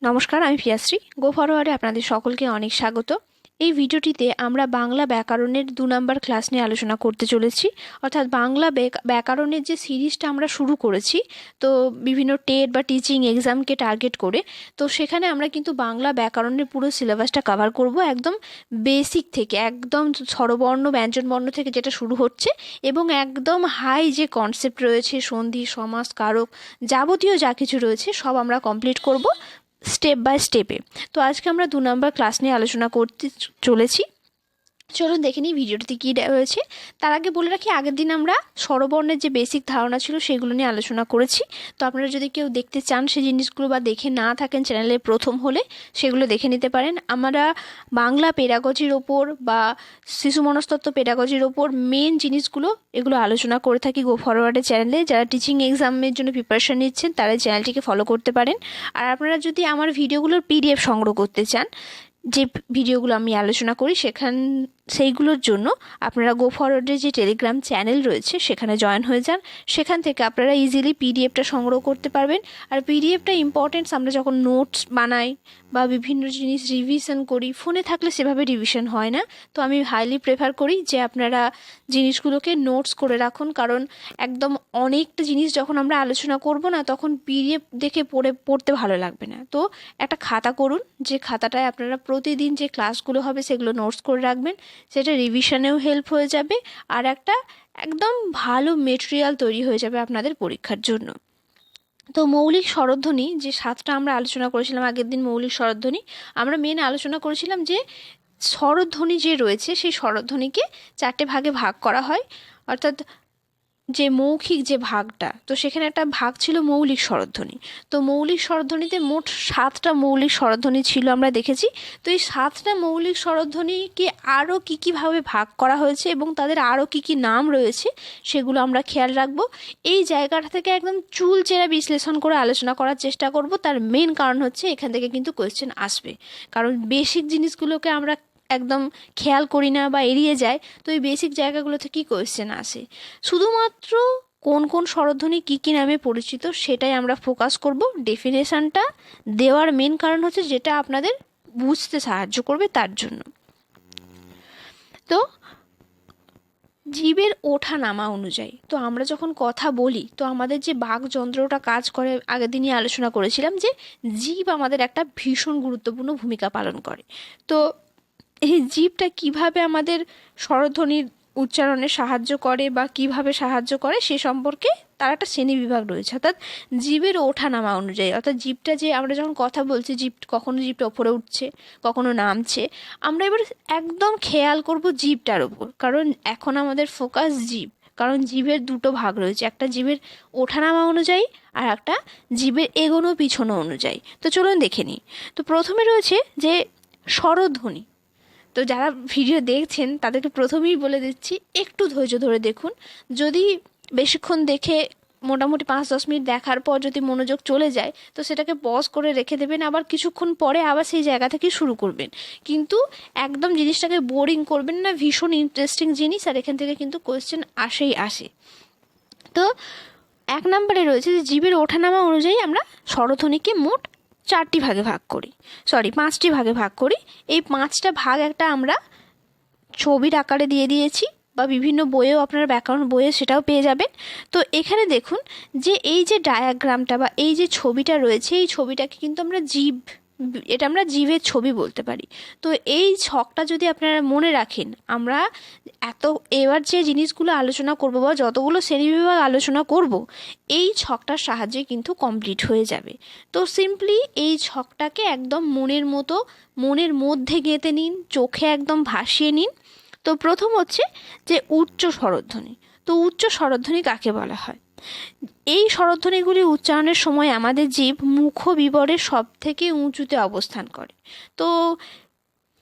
নমস্কার, আমি পিয়াশ্রী। গো ফরওয়ার্ডে আপনাদের সকলকে অনেক স্বাগত। এই ভিডিওটিতে আমরা বাংলা ব্যাকরণের 2 নম্বর ক্লাস নিয়ে আলোচনা করতে চলেছি। অর্থাৎ বাংলা ব্যাকরণের যে সিরিজটা আমরা শুরু করেছি, তো বিভিন্ন টেট বা টিচিং এক্সামকে টার্গেট করে, তো সেখানে আমরা কিন্তু বাংলা ব্যাকরণের পুরো সিলেবাসটা কভার করব, একদম বেসিক থেকে, একদম স্বরবর্ণ ব্যঞ্জনবর্ণ থেকে যেটা শুরু হচ্ছে এবং একদম হাই যে কনসেপ্ট রয়েছে, সন্ধি, সমাস, কারক, যাবতীয় যা কিছু রয়েছে সব আমরা কমপ্লিট করব স্টেপ বাই স্টেপে। তো আজকে আমরা 2 নম্বর ক্লাস নিয়ে আলোচনা করতে চলেছি। চলুন দেখে নিই ভিডিওটিতে কী রয়েছে। তার আগে বলে রাখি, আগের দিন আমরা স্বরবর্ণের যে বেসিক ধারণা ছিল সেগুলো নিয়ে আলোচনা করেছি। তো আপনারা যদি কেউ দেখতে চান সেই জিনিসগুলো বা দেখে না থাকেন, চ্যানেলে প্রথম হলে সেগুলো দেখে নিতে পারেন। আমরা বাংলা পেডাগজির ওপর বা শিশু মনস্তত্ত্ব পেডাগজির ওপর মেন জিনিসগুলো এগুলো আলোচনা করে থাকি গো ফরওয়ার্ডের চ্যানেলে। যারা টিচিং এক্সামের জন্য প্রিপারেশন নিচ্ছেন তারা চ্যানেলটিকে ফলো করতে পারেন। আর আপনারা যদি আমার ভিডিওগুলোর পিডিএফ সংগ্রহ করতে চান, যে ভিডিওগুলো আমি আলোচনা করি সেইগুলোর জন্য আপনারা গো ফরওয়ার্ডের যে টেলিগ্রাম চ্যানেল রয়েছে সেখানে জয়েন হয়ে যান। সেখান থেকে আপনারা ইজিলি পিডিএফটা সংগ্রহ করতে পারবেন। আর পিডিএফটা ইম্পর্টেন্স, আমরা যখন নোটস বানাই বা বিভিন্ন জিনিস রিভিশন করি, ফোনে থাকলে সেভাবে রিভিশন হয় না। তো আমি হাইলি প্রেফার করি যে আপনারা জিনিসগুলোকে নোটস করে রাখুন, কারণ একদম অনেকটা জিনিস যখন আমরা আলোচনা করব না, তখন পিডিএফ দেখে পড়তে ভালো লাগবে না। তো একটা খাতা করুন, যে খাতাটায় আপনারা প্রতিদিন যে ক্লাসগুলো হবে সেগুলো নোটস করে রাখবেন। সেটা রিভিশনেও হেল্প হয়ে যাবে, আর একটা একদম ভালো মেটেরিয়াল তৈরি হয়ে যাবে আপনাদের পরীক্ষার জন্য। তো মৌলিক স্বরধ্বনি যে 7টা আমরা আলোচনা করেছিলাম আগের দিন, মৌলিক স্বরধ্বনি আমরা মেন আলোচনা করেছিলাম যে স্বরধ্বনি যে রয়েছে সেই স্বরধ্বনিকে 4টে ভাগে ভাগ করা হয়। অর্থাৎ যে মৌখিক যে ভাগটা, তো সেখানে একটা ভাগ ছিল মৌলিক স্বরধ্বনি। তো মৌলিক স্বরধ্বনিতে মোট 7টা মৌলিক স্বরধ্বনি ছিল আমরা দেখেছি। তো এই 7টা মৌলিক স্বরধ্বনিকে আরও কীভাবে ভাগ করা হয়েছে এবং তাদের আরও কী নাম রয়েছে সেগুলো আমরা খেয়াল রাখবো। এই জায়গাটা থেকে একদম চুলচেরা বিশ্লেষণ করে আলোচনা করার চেষ্টা করব। তার মেন কারণ হচ্ছে এখান থেকে কিন্তু কোয়েশ্চেন আসবে, কারণ বেসিক জিনিসগুলোকে আমরা একদম খেয়াল করি না বা এড়িয়ে যায়। তো এই বেসিক জায়গাগুলো থেকেই কোয়েশ্চেন আসে। শুধুমাত্র কোন কোন স্বরধ্বনি কী নামে পরিচিত সেটাই আমরা ফোকাস করব। ডেফিনেশনটা দেওয়ার মেন কারণ হচ্ছে যেটা আপনাদের বুঝতে সাহায্য করবে তার জন্য। তো জীবের ওঠা নামা অনুযায়ী, তো আমরা যখন কথা বলি তো আমাদের যে বাকযন্ত্রটা কাজ করে, আগের দিনই আলোচনা করেছিলাম যে জীব আমাদের একটা ভীষণ গুরুত্বপূর্ণ ভূমিকা পালন করে। তো এই জীবটা কিভাবে আমাদের স্বরধ্বনির উচ্চারণে সাহায্য করে বা কিভাবে সাহায্য করে সে সম্পর্কে তার একটা শ্রেণীবিভাগ রয়েছে। অর্থাৎ জীবের ওঠানামা অনুযায়ী, অর্থাৎ জীবটা যে আমরা যখন কথা বলছি, কখনো জীবটা ওপরে উঠছে, কখনো নামছে, আমরা এবার একদম খেয়াল করব জীবটার ওপর, কারণ এখন আমাদের ফোকাস জীব। কারণ জীবের 2টো ভাগ রয়েছে, একটা জীবের ওঠানামা অনুযায়ী আর একটা জীবের এগোনো পিছনো অনুযায়ী। তো চলুন দেখে নিই। তো প্রথমে রয়েছে যে স্বরধ্বনি। তো যারা ভিডিও দেখছেন তাদেরকে প্রথমেই বলে দিচ্ছি, একটু ধৈর্য ধরে দেখুন। যদি বেশিক্ষণ দেখে মোটামুটি 5-10 মিনিট দেখার পর যদি মনোযোগ চলে যায়, তো সেটাকে পজ করে রেখে দেবেন, আবার কিছুক্ষণ পরে আবার সেই জায়গা থেকে শুরু করবেন। কিন্তু একদম জিনিসটাকে বোরিং করবেন না, ভীষণ ইন্টারেস্টিং জিনিস, আর এখান থেকে কিন্তু কোয়েশ্চেন আসে। তো 1 নম্বরে রয়েছে যে জীবের ওঠানামা অনুযায়ী আমরা স্বরধ্বনিকে মোট 4টি ভাগে ভাগ করি, 5টি ভাগে ভাগ করি। এই 5টা ভাগ একটা আমরা ছবির আকারে দিয়ে দিয়েছি, বা বিভিন্ন বইয়েও আপনারা ব্যাকরণ বইয়ে সেটাও পেয়ে যাবেন। তো এখানে দেখুন যে এই যে ডায়াগ্রামটা বা এই যে ছবিটা রয়েছে, এই ছবিটাকে কিন্তু আমরা এটা আমরা জীবের ছবি বলতে পারি। তো এই ছকটা যদি আপনারা মনে রাখেন, আমরা এবার যে জিনিসগুলো আলোচনা করব বা যতগুলো শ্রেণীবিভাগ আলোচনা করব, এই ছকটার সাহায্যে কিন্তু কমপ্লিট হয়ে যাবে। তো সিম্পলি এই ছকটাকে একদম মনের মধ্যে গেঁথে নিন, চোখে একদম ভাসিয়ে নিন। তো প্রথম হচ্ছে যে উচ্চ স্বরধ্বনি। তো উচ্চ স্বরধ্বনি কাকে বলা হয়? এই স্বরধ্বনিগুলি উচ্চারণের সময় আমাদের জীব মুখবিবরের সব থেকে উঁচুতে অবস্থান করে। তো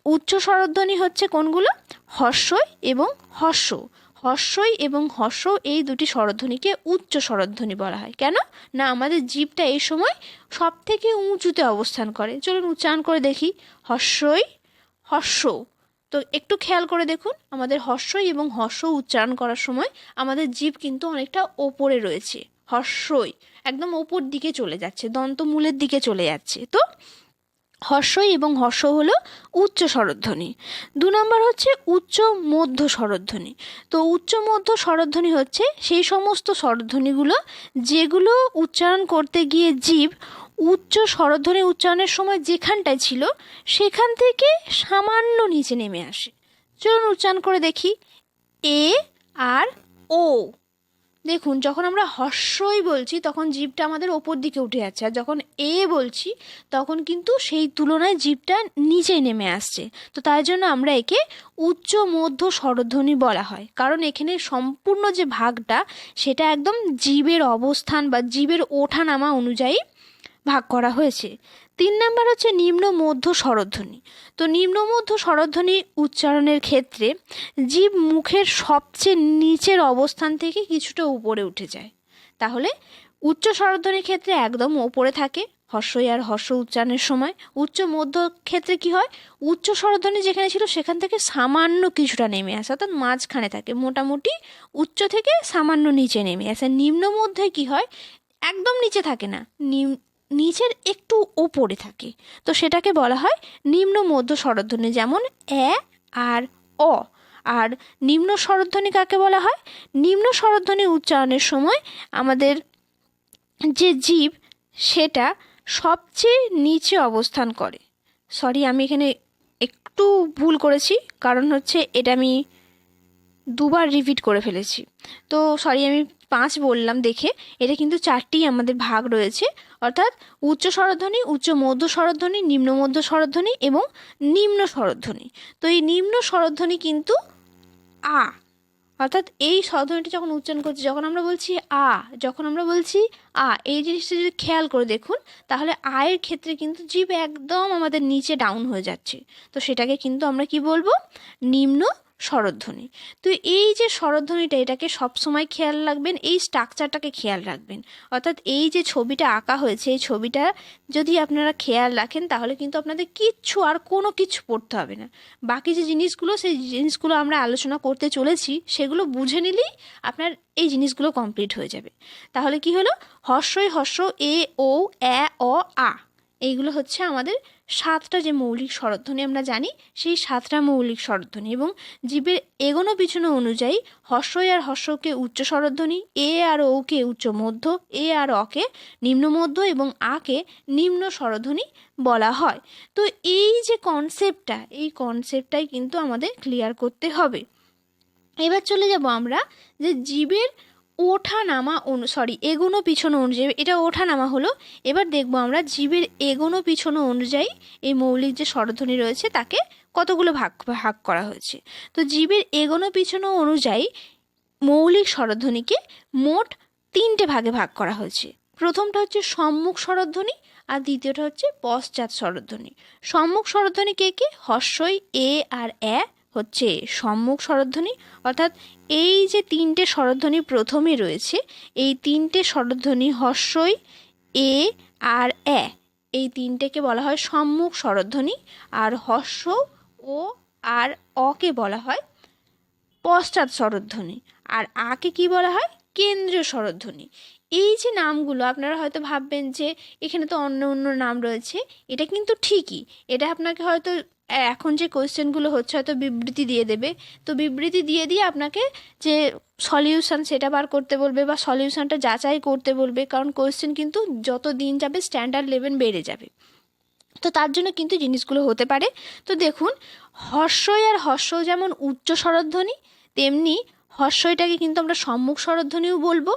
উচ্চ স্বরধ্বনি হচ্ছে কোনগুলো? হর্ষই এবং হর্ষ। হর্ষই এবং হর্ষ এই দুটি স্বরধ্বনিকে উচ্চ স্বরধ্বনি বলা হয়। কেন না? আমাদের জীবটা এই সময় সব থেকে উঁচুতে অবস্থান করে। চলুন উচ্চারণ করে দেখি, হর্ষই, হর্ষ। তো একটু খেয়াল করে দেখুন, আমাদের হর্ষই এবং হর্ষ উচ্চারণ করার সময় আমাদের জীব কিন্তু অনেকটা ওপরে রয়েছে। হর্ষই একদম ওপর দিকে চলে যাচ্ছে, দন্তমূলের দিকে চলে যাচ্ছে। তো হর্ষই এবং হর্ষ হলো উচ্চ স্বরধ্বনি। 2 নম্বর হচ্ছে উচ্চ মধ্য স্বরধ্বনি। তো উচ্চ মধ্য স্বরধ্বনি হচ্ছে সেই সমস্ত স্বরধ্বনিগুলো যেগুলো উচ্চারণ করতে গিয়ে জীব উচ্চ স্বরধ্বনি উচ্চারণের সময় যেখানটায় ছিল সেখান থেকে সামান্য নিচে নেমে আসে। চলুন উচ্চারণ করে দেখি। এ আর ও। দেখুন, যখন আমরা হর্ষই বলছি তখন জিভটা আমাদের ওপর দিকে উঠে যাচ্ছে, আর যখন এ বলছি তখন কিন্তু সেই তুলনায় জিভটা নিচে নেমে আসছে। তো তাই জন্য আমরা একে উচ্চ মধ্য স্বরধ্বনি বলা হয়, কারণ এখানে সম্পূর্ণ যে ভাগটা সেটা একদম জিভের অবস্থান বা জিভের ওঠা নামা অনুযায়ী ভাগ করা হয়েছে। 3 নম্বর হচ্ছে নিম্ন মধ্য স্বরধ্বনি। তো নিম্ন মধ্য স্বরধ্বনি উচ্চারণের ক্ষেত্রে জিভ মুখের সবচেয়ে নিচের অবস্থান থেকে কিছুটা উপরে উঠে যায়। তাহলে উচ্চ স্বরধ্বনির ক্ষেত্রে একদম ওপরে থাকে হর্ষই আর হর্ষ উচ্চারণের সময়। উচ্চ মধ্য ক্ষেত্রে কি হয়, উচ্চ স্বরধ্বনি যেখানে ছিল সেখান থেকে সামান্য কিছুটা নেমে আসে, অর্থাৎ মাঝখানে থাকে, মোটামুটি উচ্চ থেকে সামান্য নিচে নেমে আসে। নিম্ন মধ্যে কি হয়, একদম নিচে থাকে না, নিচের একটু ওপরে থাকে। তো সেটাকে বলা হয় নিম্ন মধ্য স্বরধ্বনি, যেমন এ আর অ। আর নিম্ন স্বরধ্বনি কাকে বলা হয়, নিম্ন স্বরধ্বনি উচ্চারণের সময় আমাদের যে জিভ সেটা সবচেয়ে নিচে অবস্থান করে। সরি, আমি এখানে একটু ভুল করেছি, কারণ হচ্ছে এটা আমি 2 বার রিপিট করে ফেলেছি। তো সরি, আমি 5 বললাম দেখে, এটা কিন্তু 4টি আমাদের ভাগ রয়েছে, অর্থাৎ উচ্চ স্বরধ্বনি, উচ্চ মধ্য স্বরধ্বনি, নিম্ন মধ্য স্বরধ্বনি এবং নিম্ন স্বরধ্বনি। তো এই নিম্ন স্বরধ্বনি কিন্তু আ, অর্থাৎ এই স্বরধ্বনিটা যখন উচ্চারণ করছি, যখন আমরা বলছি আ, যখন আমরা বলছি আ, এই জিনিসটা যদি খেয়াল করে দেখুন তাহলে আয়ের ক্ষেত্রে কিন্তু জিভ একদম আমাদের নিচে ডাউন হয়ে যাচ্ছে। তো সেটাকে কিন্তু আমরা কি বলবো, নিম্ন স্বরধ্বনি। তো এই যে স্বরধ্বনিটা, এটাকে সবসময় খেয়াল রাখবেন, এই স্ট্রাকচারটাকে খেয়াল রাখবেন। অর্থাৎ এই যে ছবিটা আঁকা হয়েছে, এই ছবিটা যদি আপনারা খেয়াল রাখেন তাহলে কিন্তু আপনাদের কিচ্ছু আর কোনো কিছু পড়তে হবে না। বাকি যে জিনিসগুলো, সেই জিনিসগুলো আমরা আলোচনা করতে চলেছি, সেগুলো বুঝে নিলেই আপনার এই জিনিসগুলো কমপ্লিট হয়ে যাবে। তাহলে কি হলো, হর্ষই হর্ষ, এ ও এ অ আ, এইগুলো হচ্ছে আমাদের 7টা যে মৌলিক স্বরধ্বনি আমরা জানি, সেই 7টা মৌলিক স্বরধ্বনি। এবং জীবের এগোনো পিছনো অনুযায়ী হর্ষই আর হর্ষকে উচ্চ স্বরধ্বনি, এ আর ওকে উচ্চ মধ্য, এ আর অকে নিম্ন মধ্য এবং আকে নিম্ন স্বরধ্বনি বলা হয়। তো এই যে কনসেপ্টটা, এই কনসেপ্টটাই কিন্তু আমাদের ক্লিয়ার করতে হবে। এবার চলে যাব আমরা যে জীবের ওঠা নামা এগোনো পিছনো অনুযায়ী, এটা ওঠা নামা হলো। এবার দেখব আমরা জীবের এগোনো পিছনো অনুযায়ী এই মৌলিক যে স্বরধ্বনি রয়েছে তাকে কতগুলো ভাগ ভাগ করা হয়েছে। তো জীবের এগোনো পিছনো অনুযায়ী মৌলিক স্বরধ্বনিকে মোট 3টে ভাগে ভাগ করা হয়েছে। প্রথমটা হচ্ছে সম্মুখ স্বরধ্বনি, আর দ্বিতীয়টা হচ্ছে পশ্চাৎ স্বরধ্বনি। সম্মুখ স্বরধ্বনি কে কে, হর্ষই এ আর এ হচ্ছে সম্মুখ স্বরধ্বনি, অর্থাৎ এই যে 3টে স্বরধ্বনি প্রথমে রয়েছে, এই 3টে স্বরধ্বনি হর্ষই, এ আর এ, এই 3টেকে বলা হয় সম্মুখ স্বরধ্বনি। আর হর্ষ ও আর অকে বলা হয় পশ্চাৎ স্বরধ্বনি। আর আকে কি বলা হয়, কেন্দ্রীয় স্বরধ্বনি। এই যে নামগুলো, আপনারা হয়তো ভাববেন যে এখানে তো অন্য অন্য নাম রয়েছে, এটা কিন্তু ঠিকই। এটা আপনাকে হয়তো এখন যে কোয়েশ্চেনগুলো হচ্ছে হয়তো বিবৃতি দিয়ে দেবে, তো বিবৃতি দিয়ে দিয়ে আপনাকে যে সলিউশন সেটা বার করতে বলবে বা সলিউশনটা যাচাই করতে বলবে, কারণ কোয়েশ্চেন কিন্তু যত দিন যাবে স্ট্যান্ডার্ড লেভেল বেড়ে যাবে। তো তার জন্য কিন্তু জিনিসগুলো হতে পারে। তো দেখুন, হর্ষই আর হর্ষ যেমন উচ্চ স্বরধ্বনি, তেমনি হর্ষইটাকে কিন্তু আমরা সম্মুখ স্বরধ্বনিও বলবো।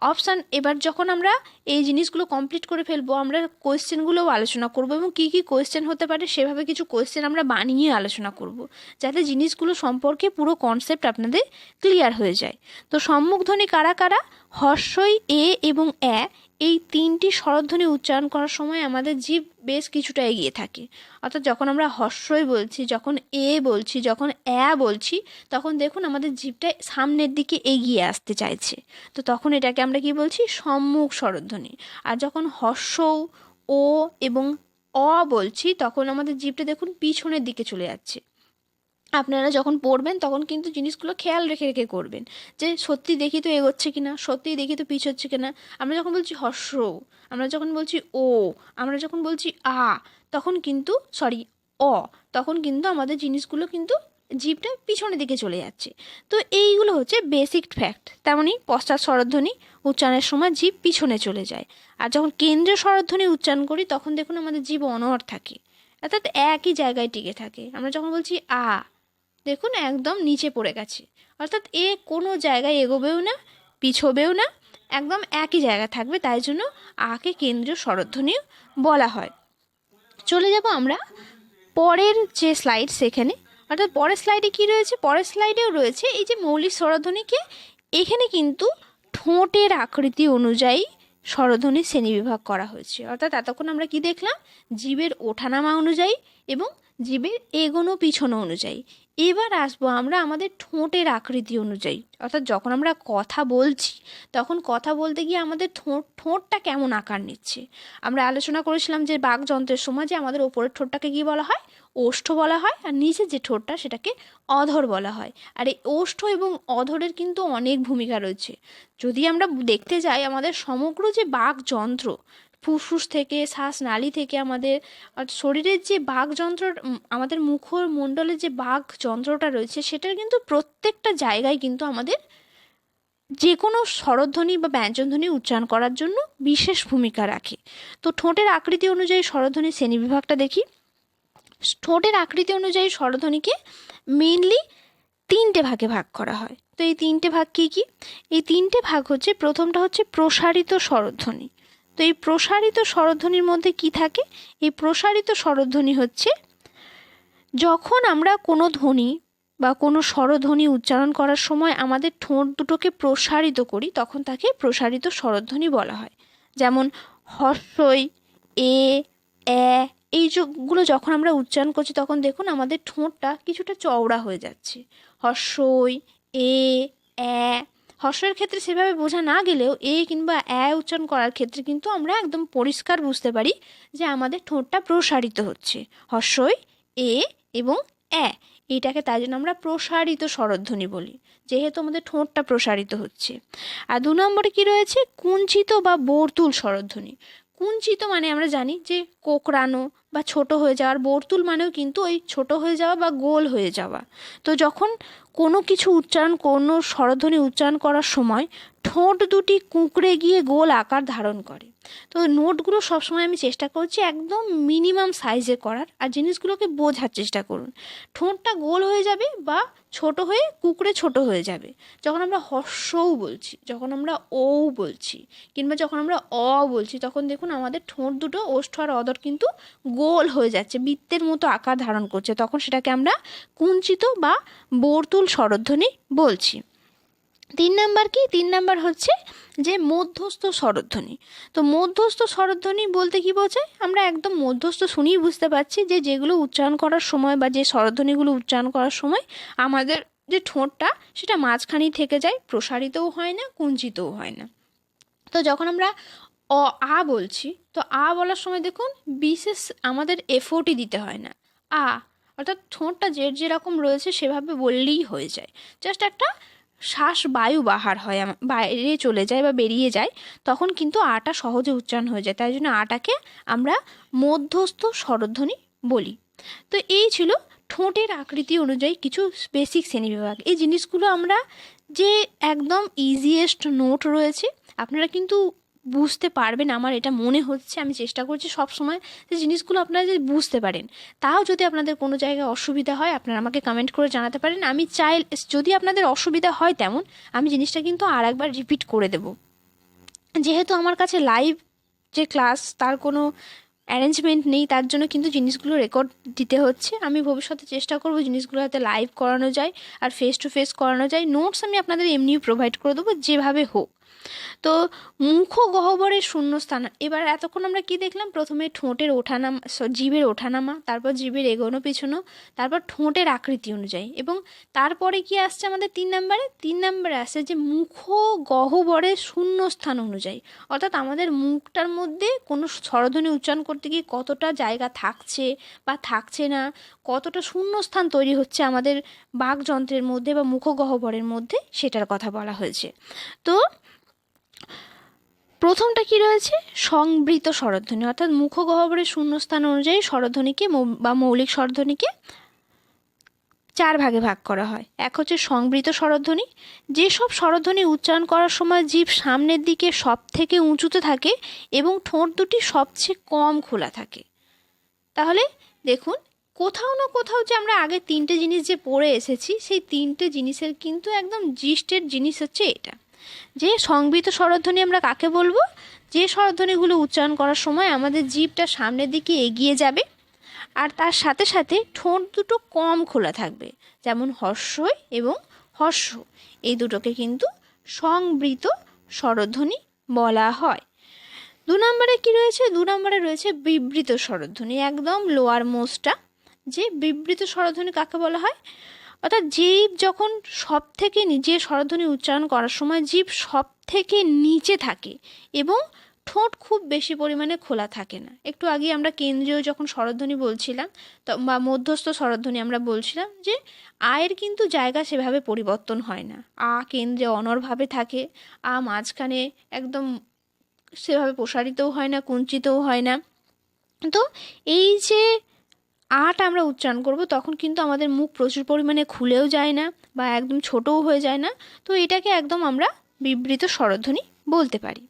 অপশান, এবার যখন আমরা এই জিনিসগুলো কমপ্লিট করে ফেলবো, আমরা কোয়েশ্চেনগুলোও আলোচনা করব এবং কী কী কোয়েশ্চেন হতে পারে সেভাবে কিছু কোয়েশ্চেন আমরা বানিয়ে আলোচনা করব, যাতে জিনিসগুলো সম্পর্কে পুরো কনসেপ্ট আপনাদের ক্লিয়ার হয়ে যায়। তো সম্মুখধ্বনি কারা কারা, হর্ষই, এ এবং এ, এই 3টি স্বরধ্বনি উচ্চারণ করার সময় আমাদের জিভ বেশ কিছুটা এগিয়ে থাকে। অর্থাৎ যখন আমরা হর্ষই বলছি, যখন এ বলছি, যখন এ বলছি, তখন দেখুন আমাদের জিভটা সামনের দিকে এগিয়ে আসতে চাইছে। তো তখন এটাকে আমরা কি বলছি, সম্মুখ স্বরধ্বনি। আর যখন হর্ষ, ও এবং অ বলছি, তখন আমাদের জিভটা দেখুন পিছনের দিকে চলে যাচ্ছে। আপনারা যখন পড়বেন তখন কিন্তু জিনিসগুলো খেয়াল রেখে রেখে করবেন, যে সত্যি দেখি তো এগোচ্ছে কিনা, সত্যি দেখি তো পিছোচ্ছে কিনা। আমরা যখন বলছি হর্ষ, আমরা যখন বলছি ও, আমরা যখন বলছি আ, তখন কিন্তু অ, তখন কিন্তু আমাদের জিনিসগুলো কিন্তু জিভটা পিছনের দিকে চলে যাচ্ছে। তো এইগুলো হচ্ছে বেসিক ফ্যাক্ট। তেমনই পশ্চাৎ স্বরধ্বনি উচ্চারণের সময় জিভ পিছনে চলে যায়। আর যখন কেন্দ্রীয় স্বরধ্বনি উচ্চারণ করি তখন দেখুন আমাদের জিভ অনড় থাকে, অর্থাৎ একই জায়গায় টিকে থাকে। আমরা যখন বলছি আ, দেখুন একদম নিচে পড়ে গেছে, অর্থাৎ কোনো জায়গায় এগোবেও না পিছবেও না, একদম একই জায়গায় থাকবে। তাই জন্য আকে কেন্দ্রীয় স্বরধ্বনি বলা হয়। চলে যাব আমরা পরের যে স্লাইড সেখানে, অর্থাৎ পরের স্লাইডে কি রয়েছে, পরের স্লাইডেও রয়েছে এই যে মৌলিক স্বরধ্বনিকে এখানে কিন্তু ঠোঁটের আকৃতি অনুযায়ী স্বরধ্বনি শ্রেণীবিভাগ করা হয়েছে। অর্থাৎ এতক্ষণ আমরা কি দেখলাম, জীবের ওঠানামা অনুযায়ী এবং জীবের এগোনো পিছনো অনুযায়ী। এবার আসবো আমরা আমাদের ঠোঁটের আকৃতি অনুযায়ী, অর্থাৎ যখন আমরা কথা বলছি তখন কথা বলতে গিয়ে আমাদের ঠোঁটটা কেমন আকার নিচ্ছে। আমরা আলোচনা করেছিলাম যে বাকযন্ত্রের সময় যে আমাদের ওপরের ঠোঁটটাকে কী বলা হয়, ওষ্ঠ বলা হয়, আর নিচের যে ঠোঁটটা সেটাকে অধর বলা হয়। আর এই ওষ্ঠ এবং অধরের কিন্তু অনেক ভূমিকা রয়েছে। যদি আমরা দেখতে যাই আমাদের সমগ্র যে বাকযন্ত্র, ফুসফুস থেকে শ্বাসনালী থেকে আমাদের শরীরের যে বাকযন্ত্র, আমাদের মুখমণ্ডলের যে বাকযন্ত্রটা রয়েছে সেটার কিন্তু প্রত্যেকটা জায়গায় কিন্তু আমাদের যে কোনো স্বরধ্বনি বা ব্যঞ্জনধ্বনি উচ্চারণ করার জন্য বিশেষ ভূমিকা রাখে। তো ঠোঁটের আকৃতি অনুযায়ী স্বরধ্বনির শ্রেণীবিভাগটা দেখি। ঠোঁটের আকৃতি অনুযায়ী স্বরধ্বনিকে মেইনলি 3টে ভাগে ভাগ করা হয়। তো এই 3টে ভাগ কী কী? এই 3টে ভাগ হচ্ছে, প্রথমটা হচ্ছে প্রসারিত স্বরধ্বনি। তো এই প্রসারিত স্বরধ্বনির মধ্যে কি থাকে? এই প্রসারিত স্বরধ্বনি হচ্ছে যখন আমরা কোনো ধ্বনি বা কোনো স্বরধ্বনি উচ্চারণ করার সময় আমাদের ঠোঁট দুটোকে প্রসারিত করি তখন তাকে প্রসারিত স্বরধ্বনি বলা হয়। যেমন হর্ষই, এ, এইগুলো যখন আমরা উচ্চারণ করছি তখন দেখুন আমাদের ঠোঁটটা কিছুটা চওড়া হয়ে যাচ্ছে। হর্ষই, এ, হর্ষের ক্ষেত্রে সেভাবে বোঝা না গেলেও এ কিংবা উচ্চারণ করার ক্ষেত্রে কিন্তু আমরা একদম পরিষ্কার বুঝতে পারি যে আমাদের ঠোঁটটা প্রসারিত হচ্ছে। হর্ষই, এ এবং এইটাকে তাই জন্য আমরা প্রসারিত স্বরধ্বনি বলি, যেহেতু আমাদের ঠোঁটটা প্রসারিত হচ্ছে। আর 2 নম্বরে কি রয়েছে, কুঞ্চিত বা বর্তুল স্বরধ্বনি। কুঞ্চিত মানে আমরা জানি যে কোঁকড়ানো বা ছোট হয়ে যাওয়ার, বর্তুল মানেও কিন্তু ওই ছোট হয়ে যাওয়া বা গোল হয়ে যাওয়া। তো যখন কোনো কিছু উচ্চারণ, কোনো স্বরধ্বনি উচ্চারণ করার সময় ঠোঁট দুটি কুঁকড়ে গিয়ে গোল আকার ধারণ করে। তো নোটগুলো সবসময় আমি চেষ্টা করছি একদম মিনিমাম সাইজে করার, আর জিনিসগুলোকে বোঝার চেষ্টা করুন। ঠোঁটটা গোল হয়ে যাবে বা ছোট হয়ে কুঁকড়ে ছোট হয়ে যাবে যখন আমরা হর্ষও বলছি, যখন আমরা ও বলছি, কিংবা যখন আমরা অ বলছি, তখন দেখুন আমাদের ঠোঁট দুটো ওষ্ঠ আর অধর কিন্তু গোল হয়ে যাচ্ছে, বৃত্তের মতো আকার ধারণ করছে, তখন সেটাকে আমরা কুঞ্চিত বা বর্তুল স্বরধ্বনি বলছি। 3 নাম্বার কি? 3 নাম্বার হচ্ছে যে মধ্যস্থ স্বরধ্বনি। তো মধ্যস্থ স্বরধ্বনি বলতে কি বোঝায়? আমরা একদম মধ্যস্থ শুনেই বুঝতে পারছি যে যেগুলো উচ্চারণ করার সময় বা যে স্বরধ্বনিগুলো উচ্চারণ করার সময় আমাদের যে ঠোঁটটা সেটা মাঝখানেই থেকে যায়, প্রসারিতও হয় না, কুঞ্চিতও হয় না। তো যখন আমরা বলছি, তো বলার সময় দেখুন বিশেষ আমাদের এফোর্টই দিতে হয় না। অর্থাৎ ঠোঁটটা যেরকম রয়েছে সেভাবে বললেই হয়ে যায়, জাস্ট একটা শ্বাস বায়ু বাহার হয়, বাইরে চলে যায় বা বেরিয়ে যায়, তখন কিন্তু আটা সহজে উচ্চারণ হয়ে যায়। তাই জন্য আটাকে আমরা মধ্যস্থ স্বরধ্বনি বলি। তো এই ছিল ঠোঁটের আকৃতি অনুযায়ী কিছু বেসিক শ্রেণীবিভাগ। এই জিনিসগুলো আমরা যে একদম ইজিয়েস্ট নোট রয়েছে, আপনারা কিন্তু বুঝতে পারবেন আমার এটা মনে হচ্ছে। আমি চেষ্টা করছি সব সময় যে জিনিসগুলো আপনারা যদি বুঝতে পারেন। তাও যদি আপনাদের কোনো জায়গায় অসুবিধা হয় আপনারা আমাকে কমেন্ট করে জানাতে পারেন। আমি চাই যদি আপনাদের অসুবিধা হয় তেমন, আমি জিনিসটা কিন্তু আর একবার রিপিট করে দেব। যেহেতু আমার কাছে লাইভ যে ক্লাস তার কোনো অ্যারেঞ্জমেন্ট নেই, তার জন্য কিন্তু জিনিসগুলো রেকর্ড দিতে হচ্ছে। আমি ভবিষ্যতে চেষ্টা করব জিনিসগুলো যাতে লাইভ করানো যায় আর ফেস টু ফেস করানো যায়। নোটস আমি আপনাদের এমনিই প্রোভাইড করে দেবো যেভাবে হোক। তো মুখ গহ্বরের শূন্যস্থান, এবার এতক্ষণ আমরা কি দেখলাম? প্রথমে ঠোঁটের ওঠানামা, জিভের ওঠানামা, তারপর জিভের এগোনো পিছনো, তারপর ঠোঁটের আকৃতি অনুযায়ী, এবং তারপরে কি আসছে আমাদের 3 নম্বরে আসছে যে মুখ গহ্বরের শূন্যস্থান অনুযায়ী, অর্থাৎ আমাদের মুখটার মধ্যে কোনো স্বরধ্বনি উচ্চারণ করতে গিয়ে কতটা জায়গা থাকছে বা থাকছে না, কতটা শূন্যস্থান তৈরি হচ্ছে আমাদের বাকযন্ত্রের মধ্যে বা মুখ গহ্বরের মধ্যে, সেটার কথা বলা হয়েছে। তো প্রথমটা কি রয়েছে? সংবৃত স্বরধ্বনি, অর্থাৎ মুখ গহ্বরের শূন্যস্থান অনুযায়ী স্বরধ্বনিকে বা মৌলিক স্বরধ্বনিকে 4 ভাগে ভাগ করা হয়। এক হচ্ছে সংবৃত স্বরধ্বনি, যেসব স্বরধ্বনি উচ্চারণ করার সময় জিভ সামনের দিকে সব থেকে উঁচুতে থাকে এবং ঠোঁট দুটি সবচেয়ে কম খোলা থাকে। তাহলে দেখুন, কোথাও না কোথাও যে আমরা আগে 3টে জিনিস যে পড়ে এসেছি, সেই 3টে জিনিসের কিন্তু একদম জিস্টের জিনিস হচ্ছে এটা, যে সংবৃত স্বরধ্বনি আমরা কাকে বলবো? যে স্বরধ্বনিগুলো উচ্চারণ করার সময় আমাদের জিভটা সামনের দিকে এগিয়ে যাবে আর তার সাথে সাথে ঠোঁট দুটো কম খোলা থাকবে, যেমন হর্ষই এবং হর্ষ, এই দুটোকে কিন্তু সংবৃত স্বরধ্বনি বলা হয়। 2 নম্বরে কি রয়েছে? 2 নম্বরে রয়েছে বিবৃত স্বরধ্বনি, একদম লোয়ার মোস্টটা। যে বিবৃত স্বরধ্বনি কাকে বলা হয়? অর্থাৎ জিভ যখন সব থেকে নিচে স্বরধ্বনি উচ্চারণ করার সময় জিভ সব থেকে নিচে থাকে এবং ঠোঁট খুব বেশি পরিমাণে খোলা থাকে না। একটু আগে আমরা কেন্দ্রীয় যখন স্বরধ্বনি বলছিলাম বা মধ্যস্থ স্বরধ্বনি আমরা বলছিলাম যে আয়ের কিন্তু জায়গা সেভাবে পরিবর্তন হয় না, আ কেন্দ্রে অনড়ভাবে থাকে, আ মাঝখানে একদম সেভাবে প্রসারিতও হয় না, কুঞ্চিতও হয় না। তো এই যে আট আমরা উচ্চারণ করব তখন কিন্তু আমাদের মুখ প্রচুর পরিমাণে খুলেও যায় না বা একদম ছোটও হয়ে যায় না, তো এটাকে একদম আমরা বিবৃত স্বরধ্বনি বলতে পারি।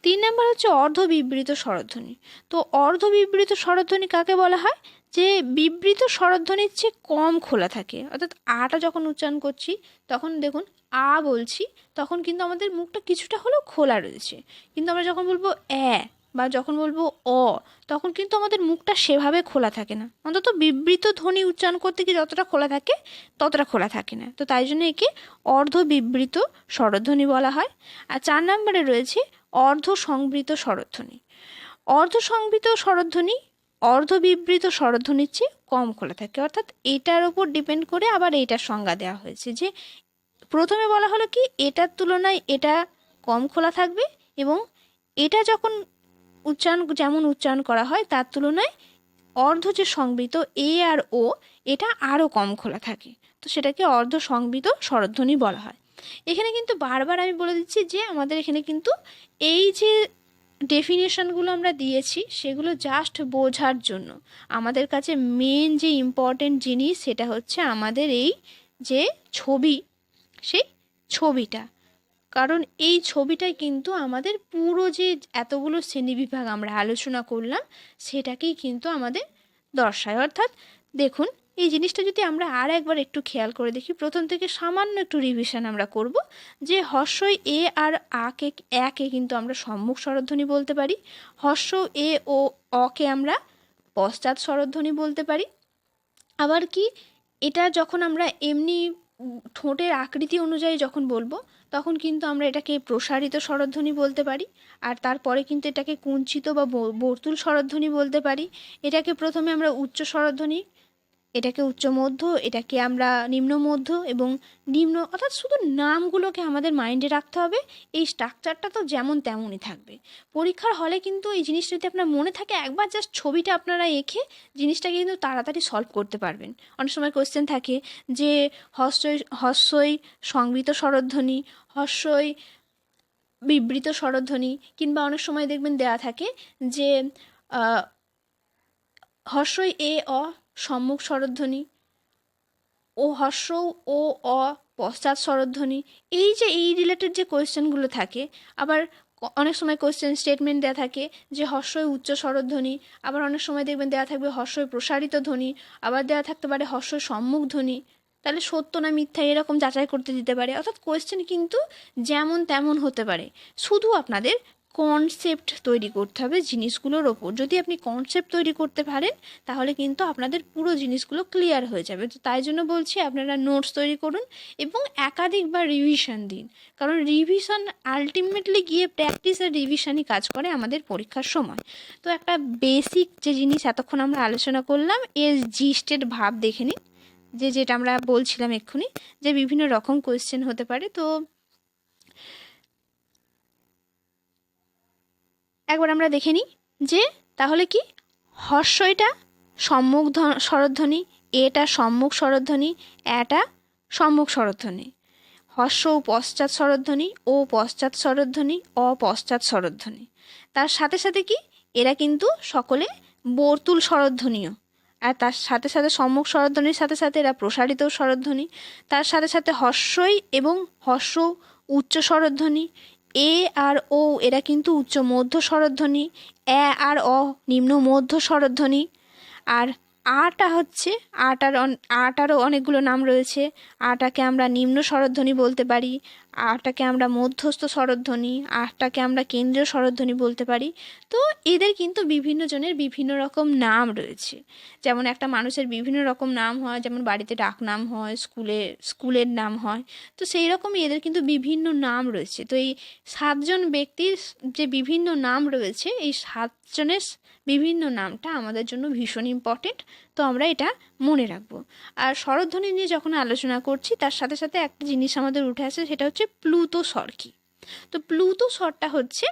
3 নম্বর হচ্ছে অর্ধ বিবৃত স্বরধ্বনি। তো অর্ধ বিবৃত স্বরধ্বনি কাকে বলা হয়? যে বিবৃত স্বরধ্বনির চেয়ে কম খোলা থাকে, অর্থাৎ আটা যখন উচ্চারণ করছি তখন দেখুন আ বলছি, তখন কিন্তু আমাদের মুখটা কিছুটা হলেও খোলা রয়েছে, কিন্তু আমরা যখন বলবো বা যখন বলবো অ, তখন কিন্তু আমাদের মুখটা সেভাবে খোলা থাকে না, অন্তত বিবৃত ধ্বনি উচ্চারণ করতে গিয়ে যতটা খোলা থাকে ততটা খোলা থাকে না। তো তাই জন্য একে অর্ধ বিবৃত স্বরধ্বনি বলা হয়। আর 4 নম্বরে রয়েছে অর্ধ সংবৃত স্বরধ্বনি। অর্ধ সংবৃত স্বরধ্বনি অর্ধ বিবৃত স্বরধ্বনির চেয়ে কম খোলা থাকে, অর্থাৎ এটার উপর ডিপেন্ড করে আবার এইটার সংজ্ঞা দেওয়া হয়েছে, যে প্রথমে বলা হলো কি এটার তুলনায় এটা কম খোলা থাকবে, এবং এটা যখন যেমন উচ্চারণ করা হয় তার তুলনায় অর্ধ যে সংবৃত এ আর ও, এটা আরও কম খোলা থাকে, তো সেটাকে অর্ধ সংবৃত স্বরধ্বনি বলা হয়। এখানে কিন্তু বারবার আমি বলে দিচ্ছি যে আমাদের এখানে কিন্তু এই যে ডেফিনেশনগুলো আমরা দিয়েছি সেগুলো জাস্ট বোঝার জন্য। আমাদের কাছে মেন যে ইম্পর্টেন্ট জিনিস সেটা হচ্ছে আমাদের এই যে ছবি, সেই ছবিটা, কারণ এই ছবিটাই কিন্তু আমাদের পুরো যে এতগুলো শ্রেণীবিভাগ আমরা আলোচনা করলাম সেটাকেই কিন্তু আমাদের দর্শায়। অর্থাৎ দেখুন, এই জিনিসটা যদি আমরা আর একবার একটু খেয়াল করে দেখি, প্রথম থেকে সামান্য একটু রিভিশন আমরা করব, যে হর্ষই এ আর একে কিন্তু আমরা সম্মুখ স্বরধ্বনি বলতে পারি, হর্ষ এ ও অকে আমরা পশ্চাৎ স্বরধ্বনি বলতে পারি। আবার কি এটা যখন আমরা এমনি ঠোঁটের আকৃতি অনুযায়ী যখন বলবো তখন কিন্তু আমরা এটাকে প্রসারিত স্বরধ্বনি বলতে পারি, আর তারপরে কিন্তু এটাকে কুঞ্চিত বা বর্তুল স্বরধ্বনি বলতে পারি। এটাকে প্রথমে আমরা উচ্চ স্বরধ্বনি, এটাকে উচ্চ মধ্য, এটাকে আমরা নিম্ন মধ্য এবং নিম্ন, অর্থাৎ শুধু নামগুলোকে আমাদের মাইন্ডে রাখতে হবে। এই স্ট্রাকচারটা তো যেমন তেমনই থাকবে। পরীক্ষার হলে কিন্তু এই জিনিসটা যদি আপনার মনে থাকে, একবার জাস্ট ছবিটা আপনারা এঁকে জিনিসটাকে কিন্তু তাড়াতাড়ি সলভ করতে পারবেন। অনেক সময় কোয়েশ্চেন থাকে যে হর্ষই সংবৃত স্বরধ্বনি, হর্ষই বিবৃত স্বরধ্বনি, কিংবা অনেক সময় দেখবেন দেয়া থাকে যে হর্ষই এ অ সম্মুখ স্বরধ্বনি, ও হর্ষ ও অ পশ্চাৎ স্বরধ্বনি। এই যে এই রিলেটেড যে কোয়েশ্চেনগুলো থাকে, আবার অনেক সময় কোয়েশ্চেন স্টেটমেন্ট দেওয়া থাকে যে হর্ষই উচ্চ স্বরধ্বনি, আবার অনেক সময় দেখবেন দেওয়া থাকবে হর্ষই প্রসারিত ধ্বনি, আবার দেওয়া থাকতে পারে হর্ষই সম্মুখ ধ্বনি। তাহলে সত্য না মিথ্যা এরকম যাচাই করতে দিতে পারে। অর্থাৎ কোয়েশ্চেন কিন্তু যেমন তেমন হতে পারে, শুধু আপনাদের কনসেপ্ট তৈরি করতে হবে জিনিসগুলোর ওপর। যদি আপনি কনসেপ্ট তৈরি করতে পারেন তাহলে কিন্তু আপনাদের পুরো জিনিসগুলো ক্লিয়ার হয়ে যাবে। তো তাই জন্য বলছি আপনারা নোটস তৈরি করুন এবং একাধিকবার রিভিশন দিন, কারণ রিভিশন আলটিমেটলি গিয়ে প্র্যাকটিস আর রিভিশনই কাজ করে আমাদের পরীক্ষার সময়। তো একটা বেসিক যে জিনিস এতক্ষণ আমরা আলোচনা করলাম এর জিস্টের ভাব দেখে নিন, যেটা আমরা বলছিলাম এক্ষুনি যে বিভিন্ন রকম কোয়েশ্চেন হতে পারে। তো একবার আমরা দেখে নিই যে তাহলে কি হর্ষইটা সম্মুখ স্বরধ্বনি, এটা সম্মুখ স্বরধ্বনি, এটা সম্মুখ স্বরধ্বনি, হর্ষ ও পশ্চাৎ স্বরধ্বনি, ও পশ্চাৎ স্বরধ্বনি, অপশ্চাৎ স্বরধ্বনি। তার সাথে সাথে কি এরা কিন্তু সকলে বর্তুল স্বরধ্বনিও, আর তার সাথে সাথে সম্মুখ স্বরধ্বনির সাথে সাথে এরা প্রসারিত স্বরধ্বনি। তার সাথে সাথে হর্ষই এবং হর্ষ উচ্চ স্বরধ্বনি, এ আর ও এরা কিন্তু উচ্চ মধ্য স্বরধ্বনি, এ আর অ নিম্ন মধ্য স্বরধ্বনি। আর আটা হচ্ছে আটারও অনেকগুলো নাম রয়েছে। আটাকে আমরা নিম্ন স্বরধ্বনি বলতে পারি, আটাকে আমরা মধ্যস্থ স্বরধ্বনি, আটাকে আমরা কেন্দ্রীয় স্বরধ্বনি বলতে পারি। তো এদের কিন্তু বিভিন্ন জনের বিভিন্ন রকম নাম রয়েছে। যেমন একটা মানুষের বিভিন্ন রকম নাম হয়, যেমন বাড়িতে ডাক নাম হয়, স্কুলের নাম হয়, তো সেই রকমই এদের কিন্তু বিভিন্ন নাম রয়েছে। তো এই 7জন ব্যক্তির যে বিভিন্ন নাম রয়েছে, এই 7জনের বিভিন্ন নামটা আমাদের জন্য ভীষণ ইম্পর্টেন্ট। তো আমরা এটা মনে রাখবো। আর স্বরধ্বনি নিয়ে যখন আলোচনা করছি তার সাথে সাথে একটা জিনিস আমাদের উঠে আসে, সেটা হচ্ছে প্লুত স্বর কি। তো প্লুত স্বরটা হচ্ছে,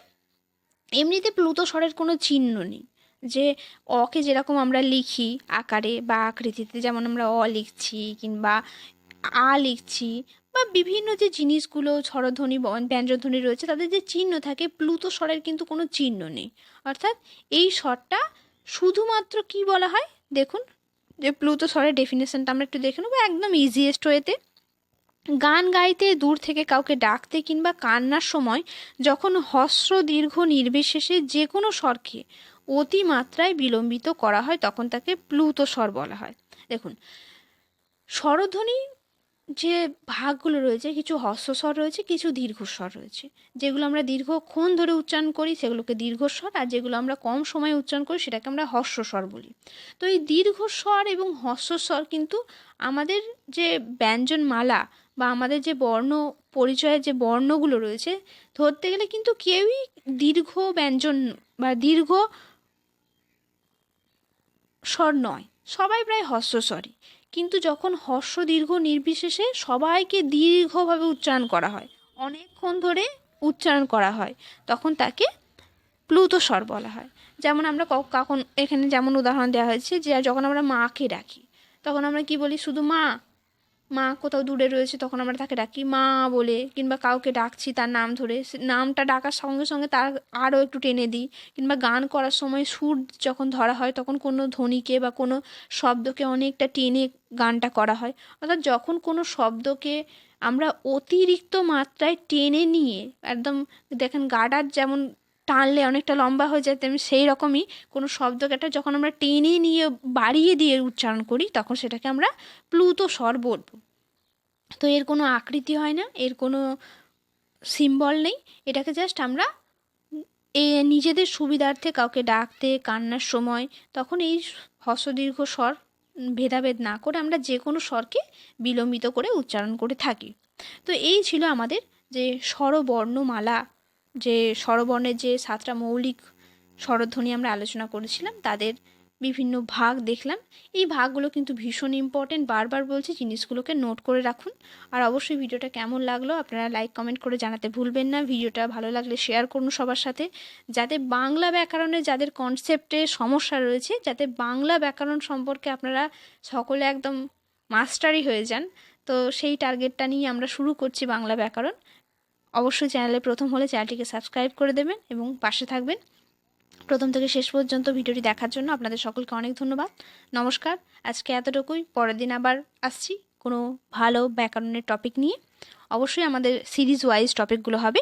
এমনিতে প্লুত স্বরের কোনো চিহ্ন নেই, যে অকে যেরকম আমরা লিখি আকারে বা আকৃতিতে, যেমন আমরা অ লিখছি কিংবা আ লিখছি, বা বিভিন্ন যে জিনিসগুলো স্বরধ্বনি ব্যঞ্জনধ্বনি রয়েছে তাদের যে চিহ্ন থাকে, প্লুত স্বরের কিন্তু কোনো চিহ্ন নেই। অর্থাৎ এই স্বরটা শুধুমাত্র কি বলা হয়, দেখুন যে প্লুত স্বরের ডেফিনেশনটা আমরা একটু দেখে নেবো একদম ইজিয়েস্ট ওয়েতে। গান গাইতে, দূর থেকে কাউকে ডাকতে কিংবা কান্নার সময় যখন হ্রস্ব দীর্ঘ নির্বিশেষে যে কোনো স্বরকে অতিমাত্রায় বিলম্বিত করা হয় তখন তাকে প্লুত স্বর বলা হয়। দেখুন স্বরধ্বনি যে ভাগগুলো রয়েছে, কিছু হ্রস্বস্বর রয়েছে, কিছু দীর্ঘস্বর রয়েছে। যেগুলো আমরা দীর্ঘক্ষণ ধরে উচ্চারণ করি সেগুলোকে দীর্ঘস্বর, আর যেগুলো আমরা কম সময়ে উচ্চারণ করি সেটাকে আমরা হ্রস্বস্বর বলি। তো এই দীর্ঘস্বর এবং হ্রস্বস্বর কিন্তু আমাদের যে ব্যঞ্জনমালা বা আমাদের যে বর্ণ পরিচয়ের যে বর্ণগুলো রয়েছে ধরতে গেলে কিন্তু কেউই দীর্ঘ ব্যঞ্জন বা দীর্ঘ স্বর নয়, সবাই প্রায় হ্রস্বস্বরই। কিন্তু যখন হ্রস্ব দীর্ঘ নির্বিশেষে সবাইকে দীর্ঘভাবে উচ্চারণ করা হয়, অনেকক্ষণ ধরে উচ্চারণ করা হয়, তখন তাকে প্লুত স্বর বলা হয়। যেমন আমরা কখন এখানে যেমন উদাহরণ দেওয়া হয়েছে যে যখন আমরা মাকে ডাকি তখন আমরা কি বলি, শুধু মা, মা কোথাও দূরে রয়েছে তখন আমরা তাকে ডাকি মা বলে, কিংবা কাউকে ডাকছি তার নাম ধরে, নামটা ডাকার সঙ্গে সঙ্গে তার আরও একটু টেনে দিই, কিংবা গান করার সময় সুর যখন ধরা হয় তখন কোনো ধ্বনিকে বা কোনো শব্দকে অনেকটা টেনে গানটা করা হয়। অর্থাৎ যখন কোনো শব্দকে আমরা অতিরিক্ত মাত্রায় টেনে নিয়ে একদম, দেখেন গার্ডার যেমন টানলে অনেকটা লম্বা হয়ে যায়, তেমনি সেই রকমই কোনো শব্দকে একটা যখন আমরা টেনে নিয়ে বাড়িয়ে দিয়ে উচ্চারণ করি তখন সেটাকে আমরা প্লুত স্বর বলবো। তো এর কোনো আকৃতি হয় না, এর কোনো সিম্বল নেই, এটাকে জাস্ট আমরা নিজেদের সুবিধার্থে কাউকে ডাকতে কান্নার সময় তখন এই হ্রস্ব দীর্ঘ স্বর ভেদাভেদ না করে আমরা যে কোনো স্বরকে বিলম্বিত করে উচ্চারণ করে থাকি। তো এই ছিল আমাদের যে স্বরবর্ণমালা, যে স্বরবর্ণের যে 7টা মৌলিক স্বরধ্বনি আমরা আলোচনা করেছিলাম তাদের বিভিন্ন ভাগ দেখলাম। এই ভাগগুলো কিন্তু ভীষণ ইম্পর্টেন্ট, বারবার বলছি জিনিসগুলোকে নোট করে রাখুন। আর অবশ্যই ভিডিওটা কেমন লাগলো আপনারা লাইক কমেন্ট করে জানাতে ভুলবেন না। ভিডিওটা ভালো লাগলে শেয়ার করুন সবার সাথে, যাতে বাংলা ব্যাকরণে যাদের কনসেপ্টে সমস্যা রয়েছে, যাতে বাংলা ব্যাকরণ সম্পর্কে আপনারা সকলে একদম মাস্টারই হয়ে যান। তো সেই টার্গেটটা নিয়ে আমরা শুরু করছি বাংলা ব্যাকরণ। অবশ্যই চ্যানেলে প্রথম হলে চ্যানেলটিকে সাবস্ক্রাইব করে দেবেন এবং পাশে থাকবেন। প্রথম থেকে শেষ পর্যন্ত ভিডিওটি দেখার জন্য আপনাদের সকলকে অনেক ধন্যবাদ। নমস্কার, আজকে এতটুকুই। পরের দিন আবার আসছি কোনো ভালো ব্যাকরণের টপিক নিয়ে। অবশ্যই আমাদের সিরিজ ওয়াইজ টপিকগুলো হবে।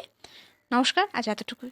নমস্কার, আজ এতটুকুই।